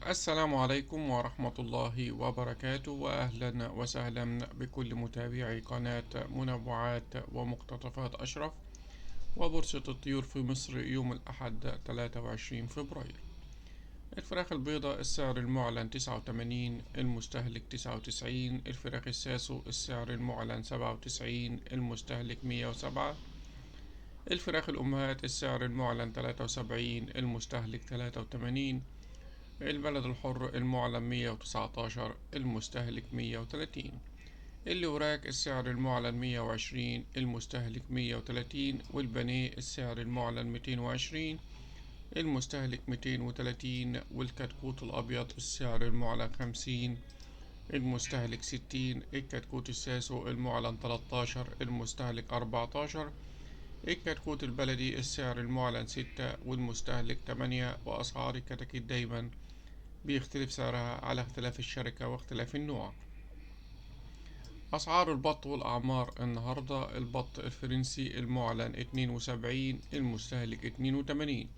السلام عليكم ورحمة الله وبركاته، وأهلا وسهلا بكل متابعي قناة منوعات ومقتطفات أشرف وبورصة الطيور في مصر يوم الأحد 23 فبراير. الفراخ البيضاء السعر المعلن 89، المستهلك 99. الفراخ الساسو السعر المعلن 97، المستهلك 107. الفراخ الأمهات السعر المعلن 73، المستهلك 83. البلد الحر المعلن 119، المستهلك 130. الوراك السعر المعلن 120، المستهلك 130. والبانيه السعر المعلن 220، المستهلك 230. والكتكوت الأبيض السعر المعلن 50، المستهلك 60. الكتكوت الساسو المعلن 13، المستهلك 14. الكتكوت البلدي السعر المعلن 6 والمستهلك 8. وأسعار الكتاكيت دايما بيختلف سعرها على اختلاف الشركة واختلاف النوع. أسعار البط والأعمار النهاردة: البط الفرنسي المعلن 72، المستهلك 82.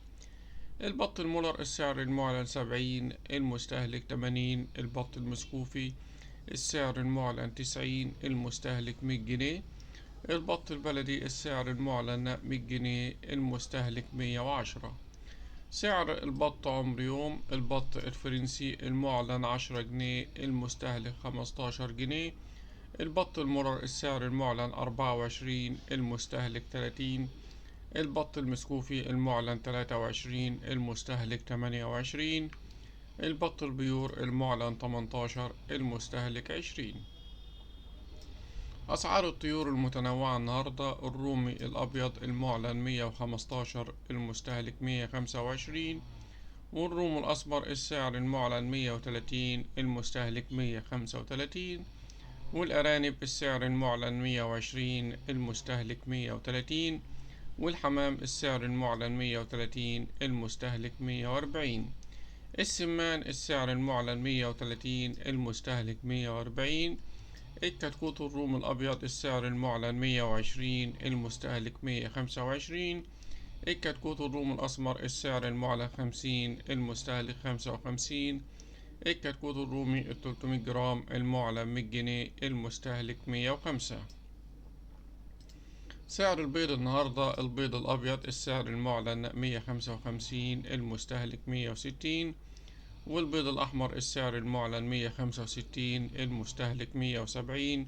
البط المولر السعر المعلن 70، المستهلك 80. البط المسكوفي السعر المعلن 90، المستهلك 100 جنيه. البط البلدي السعر المعلن 100 جنيه، المستهلك 110. سعر البط عمر يوم: البط الفرنسي المعلن 10 جنيه، المستهلك 15 جنيه. البط المرر السعر المعلن 24، المستهلك 30. البط المسكوفي المعلن 23، المستهلك 28. البط البيور المعلن 18، المستهلك 20. أسعار الطيور المتنوعة النهاردة: الرومي الأبيض المعلن 115، المستهلك 125. والروم الأسمر السعر المعلن 130، المستهلك 135. والأرانب السعر المعلن 120، المستهلك 130. والحمام السعر المعلن 130، المستهلك 140. السمان السعر المعلن 130، المستهلك 140. الكتكوت الروم الأبيض السعر المعلن 120، المستهلك 125. الكتكوت الروم الأسمر السعر المعلن 50، المستهلك 55. الكتكوت الرومي 300 جرام المعلن 100 جنيه، المستهلك 105. سعر البيض النهاردة: البيض الأبيض السعر المعلن 155، المستهلك 160. والبيض الأحمر السعر المعلن 165، المستهلك 170.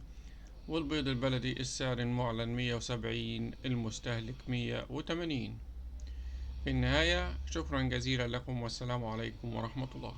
والبيض البلدي السعر المعلن 170، المستهلك 180. في النهاية شكرا جزيلا لكم، والسلام عليكم ورحمة الله.